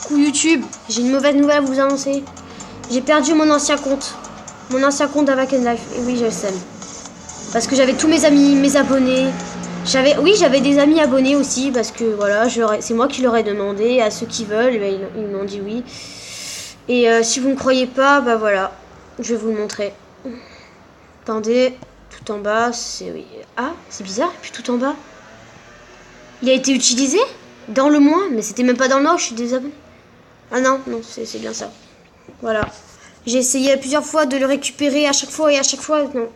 Coucou YouTube, j'ai une mauvaise nouvelle à vous annoncer. J'ai perdu mon ancien compte. Mon ancien compte d'Avaken Life. Et oui, je le sais. Parce que j'avais tous mes amis, mes abonnés. J'avais des amis abonnés aussi. Parce que voilà, c'est moi qui leur ai demandé. À ceux qui veulent, ben, ils m'ont dit oui. Et si vous ne croyez pas, bah voilà. Je vais vous le montrer. Attendez, tout en bas, c'est... Oui. Ah, c'est bizarre, puis tout en bas. Il a été utilisé dans le mois, mais c'était même pas dans le mois, je suis désabonné. Ah non, non, c'est bien ça. Voilà. J'ai essayé plusieurs fois de le récupérer à chaque fois et à chaque fois, non.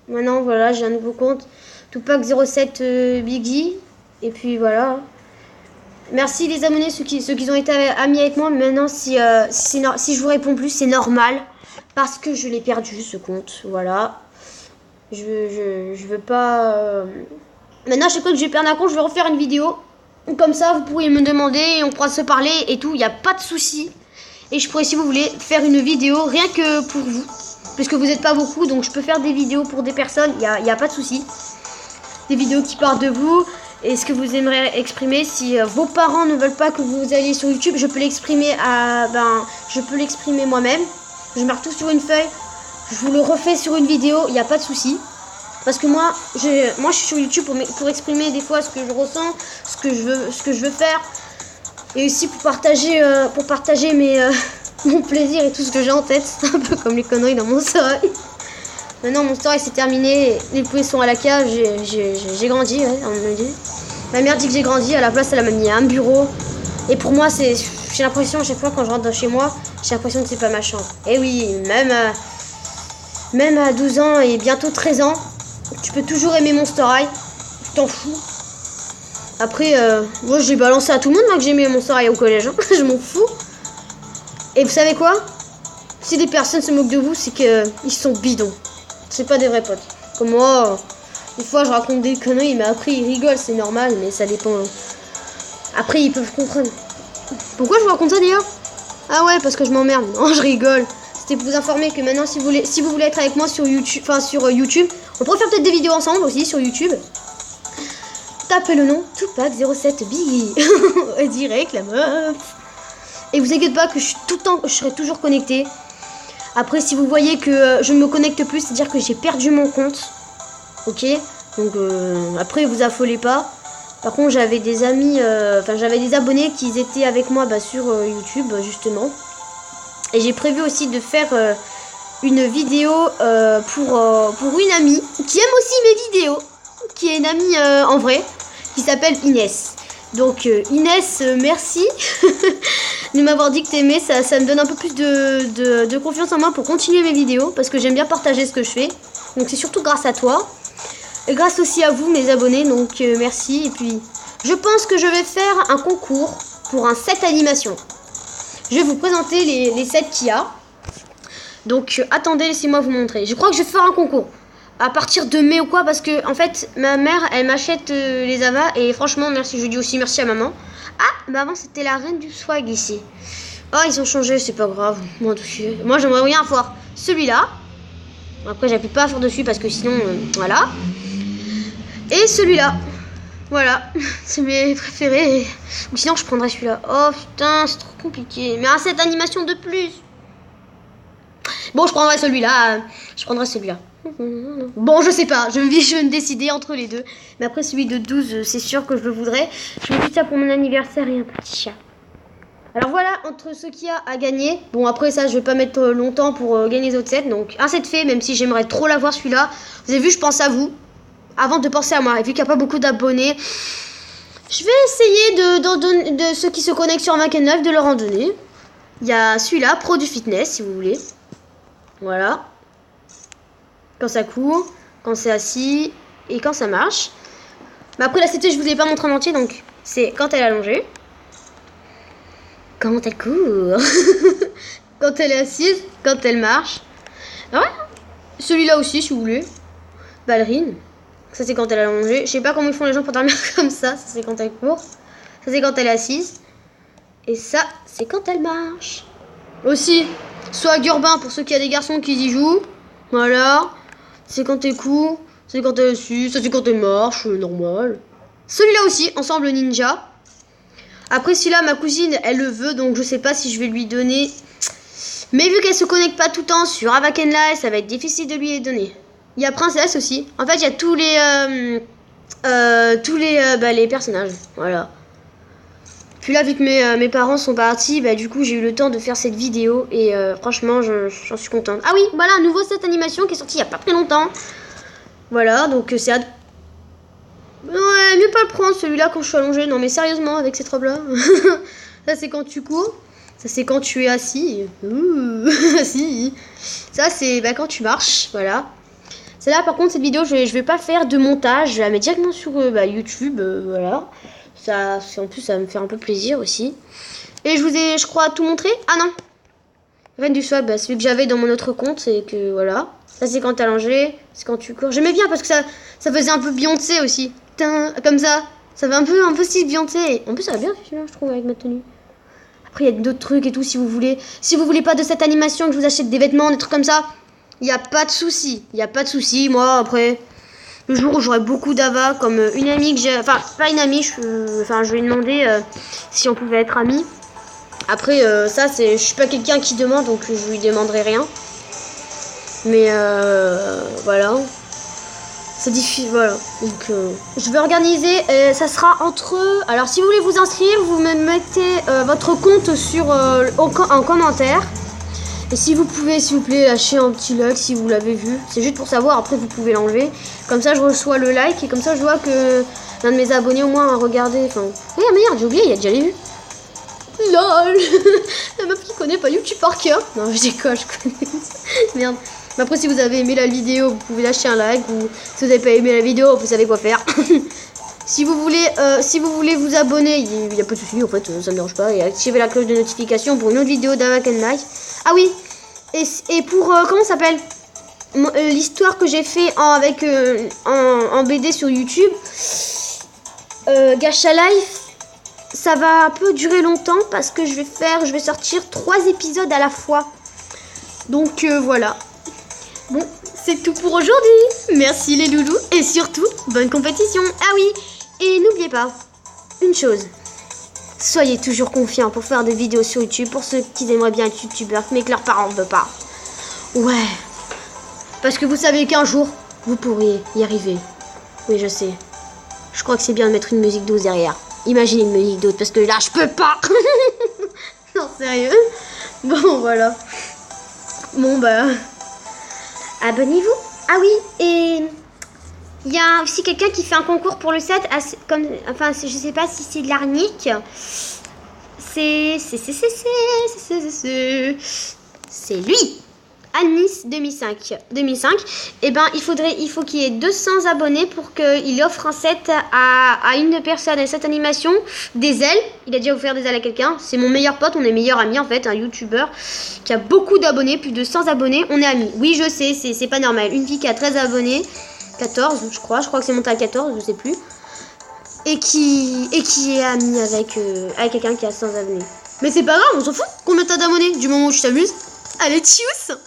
Maintenant, voilà, j'ai un nouveau compte. Tupac07 Biggie. Et puis voilà. Merci les abonnés, ceux qui ont été amis avec moi. Maintenant, si je vous réponds plus, c'est normal. Parce que je l'ai perdu, ce compte. Voilà. Je veux pas... Maintenant, à chaque fois que je vais perdre un compte, je vais refaire une vidéo. Comme ça, vous pourriez me demander et on pourra se parler et tout. Il n'y a pas de souci. Et je pourrais, si vous voulez, faire une vidéo rien que pour vous. Puisque vous n'êtes pas beaucoup, donc je peux faire des vidéos pour des personnes. Il n'y a pas de souci. Des vidéos qui parlent de vous et ce que vous aimeriez exprimer. Si vos parents ne veulent pas que vous alliez sur YouTube, je peux l'exprimer moi-même. Je marque tout sur une feuille. Je vous le refais sur une vidéo. Il n'y a pas de souci. Parce que moi je suis sur YouTube pour exprimer des fois ce que je ressens, ce que je veux faire. Et aussi pour partager mon plaisir et tout ce que j'ai en tête. C'est un peu comme les conneries dans mon story. Maintenant mon story c'est terminé. Les poupées sont à la cave. J'ai grandi, ouais, on me dit. Ma mère dit que j'ai grandi. À la place elle m'a mis un bureau. Et pour moi j'ai l'impression à chaque fois quand je rentre chez moi, j'ai l'impression que c'est pas ma chambre. Et oui, même à 12 ans et bientôt 13 ans. Tu peux toujours aimer mon story. Tu t'en fous. Après, moi j'ai balancé à tout le monde que j'aimais mon story au collège. Hein. Je m'en fous. Et vous savez quoi? Si des personnes se moquent de vous, c'est qu'ils sont bidons. C'est pas des vrais potes. Comme moi, des fois je raconte des conneries, mais après ils rigolent, c'est normal, mais ça dépend. Après ils peuvent comprendre. Pourquoi je vous raconte ça d'ailleurs? Ah ouais, parce que je m'emmerde. Non, je rigole. C'était pour vous informer que maintenant, si vous voulez être avec moi sur YouTube, on pourrait faire peut-être des vidéos ensemble aussi sur YouTube. Tapez le nom Tupac07 Biggie. Direct la meuf. Et vous inquiétez pas que je serai toujours connecté. Après, si vous voyez que je ne me connecte plus, c'est-à-dire que j'ai perdu mon compte. Ok. Donc après, vous affolez pas. Par contre, j'avais des amis, j'avais des abonnés qui étaient avec moi sur YouTube justement. Et j'ai prévu aussi de faire une vidéo pour une amie qui aime aussi mes vidéos, qui est une amie en vrai, qui s'appelle Inès. Donc Inès, merci de m'avoir dit que t'aimais, ça me donne un peu plus de confiance en moi pour continuer mes vidéos, parce que j'aime bien partager ce que je fais. Donc c'est surtout grâce à toi, et grâce aussi à vous mes abonnés, donc merci. Et puis je pense que je vais faire un concours pour un set animation. Je vais vous présenter les sets qu'il y a. Donc attendez, laissez-moi vous montrer. Je crois que je vais faire un concours à partir de mai ou quoi, parce que en fait ma mère elle m'achète les avas et franchement merci, je dis aussi merci à maman. Ah, bah avant c'était la reine du swag ici. Oh, ils ont changé, c'est pas grave. Moi j'aimerais bien avoir celui-là. Après j'appuie pas fort dessus parce que sinon voilà. Et celui-là. Voilà, c'est mes préférés. Ou sinon je prendrais celui-là. Oh putain, c'est trop compliqué. Mais cette animation de plus. Bon, je prendrai celui-là. Bon, je sais pas. Je vais me décider entre les deux. Mais après, celui de 12, c'est sûr que je le voudrais. Je me dis ça pour mon anniversaire et un petit chat. Alors voilà, entre ce qu'il y a à gagner. Bon, après ça, je vais pas mettre longtemps pour gagner les autres sets. Donc, un set fait, même si j'aimerais trop l'avoir celui-là. Vous avez vu, je pense à vous. Avant de penser à moi. Et vu qu'il n'y a pas beaucoup d'abonnés, je vais essayer de ceux qui se connectent sur Avaken Life, de leur en donner. Il y a celui-là, Pro du Fitness, si vous voulez. Voilà. Quand ça court, quand c'est assis et quand ça marche. Mais après la CT je vous ai pas montré en entier, donc c'est quand elle est allongée, quand elle court, quand elle est assise, quand elle marche. Ah ouais. Celui-là aussi si vous voulez. Ballerine. Ça c'est quand elle est allongée. Je sais pas comment ils font les gens pour dormir comme ça. Ça c'est quand elle court. Ça c'est quand elle est assise. Et ça c'est quand elle marche. Aussi. Soit urbain pour ceux qui a des garçons qui y jouent. Voilà. C'est quand t'es court. C'est quand t'es assis. Ça c'est quand elle marche. Normal. Celui-là aussi. Ensemble ninja. Après, celui-là, ma cousine, elle le veut, donc je sais pas si je vais lui donner. Mais vu qu'elle se connecte pas tout le temps sur Avakenlive, ça va être difficile de lui les donner. Il y a Princesse aussi. En fait, il y a tous les personnages. Voilà. Puis là, vu que mes parents sont partis, bah du coup, j'ai eu le temps de faire cette vidéo. Et franchement, j'en suis contente. Ah oui, voilà, un nouveau set animation qui est sorti il y a pas très longtemps. Voilà, donc c'est... Ouais, mieux pas le prendre celui-là quand je suis allongée. Non mais sérieusement, avec cette robe-là. Ça, c'est quand tu cours. Ça, c'est quand tu es assis. Assis. Ça, c'est quand tu marches. Voilà. Celle-là, par contre, cette vidéo, je vais pas faire de montage. Je la mets directement sur YouTube. Voilà. Ça, en plus, ça va me faire un peu plaisir aussi. Et je vous ai, je crois, tout montré. Ah non. Reine du Swag, celui que j'avais dans mon autre compte. C'est que, voilà. Ça, c'est quand t'es allongé. C'est quand tu cours. J'aimais bien parce que ça faisait un peu Beyoncé aussi. Comme ça. Ça fait un peu style Beyoncé. En plus, ça va bien, je trouve, avec ma tenue. Après, il y a d'autres trucs et tout, si vous voulez. Si vous voulez pas de cette animation, que je vous achète des vêtements, des trucs comme ça, il n'y a pas de souci. Il n'y a pas de souci. Moi, après, le jour où j'aurai beaucoup d'Ava, comme une amie que j'ai... Enfin, pas une amie, je vais lui demander si on pouvait être amis. Après, ça, je suis pas quelqu'un qui demande, donc je lui demanderai rien. Mais, voilà. C'est difficile, voilà. Donc, je vais organiser, ça sera entre... Alors, si vous voulez vous inscrire, vous me mettez votre compte sur en commentaire. Et si vous pouvez, s'il vous plaît, lâcher un petit like si vous l'avez vu. C'est juste pour savoir, après vous pouvez l'enlever. Comme ça, je reçois le like et comme ça, je vois que l'un de mes abonnés au moins a regardé. Enfin, oui, merde, j'ai oublié, il a déjà les vues. LOL. La meuf qui connaît pas YouTube par cœur. Non, je déconne, je connais. Merde. Mais après, si vous avez aimé la vidéo, vous pouvez lâcher un like. Ou si vous n'avez pas aimé la vidéo, vous savez quoi faire. Si vous voulez vous abonner, il n'y a pas de souci, en fait, ça me dérange pas. Et activer la cloche de notification pour une autre vidéo d'Avakenlive. Ah oui, et pour, comment ça s'appelle, l'histoire que j'ai fait en BD sur YouTube, Gacha Life, ça va un peu durer longtemps parce que je vais sortir 3 épisodes à la fois. Donc voilà. Bon, c'est tout pour aujourd'hui. Merci les loulous et surtout, bonne compétition. Ah oui, et n'oubliez pas une chose. Soyez toujours confiants pour faire des vidéos sur YouTube pour ceux qui aimeraient bien être youtubeurs mais que leurs parents ne veulent pas. Ouais. Parce que vous savez qu'un jour, vous pourriez y arriver. Oui, je sais. Je crois que c'est bien de mettre une musique douce derrière. Imaginez une musique douce parce que là, je peux pas. Non, sérieux. Bon, voilà. Bon, abonnez-vous. Ah oui, et il y a aussi quelqu'un qui fait un concours pour le set. Enfin, je sais pas si c'est de l'arnique. C'est lui. Anis 2005. Et il faut qu'il y ait 200 abonnés pour qu'il offre un set à une personne à cette animation des ailes. Il a déjà offert des ailes à quelqu'un. C'est mon meilleur pote, on est meilleurs amis en fait, un youtubeur qui a beaucoup d'abonnés, plus de 100 abonnés, on est amis. Oui, je sais, c'est pas normal. Une fille qui a 13 abonnés, 14 je crois que c'est monté à 14, je sais plus. Et qui est amie avec quelqu'un qui a 100 abonnés. Mais c'est pas grave, on s'en fout. Combien t'as d'abonnés du moment où tu t'amuses? Allez, tchuss!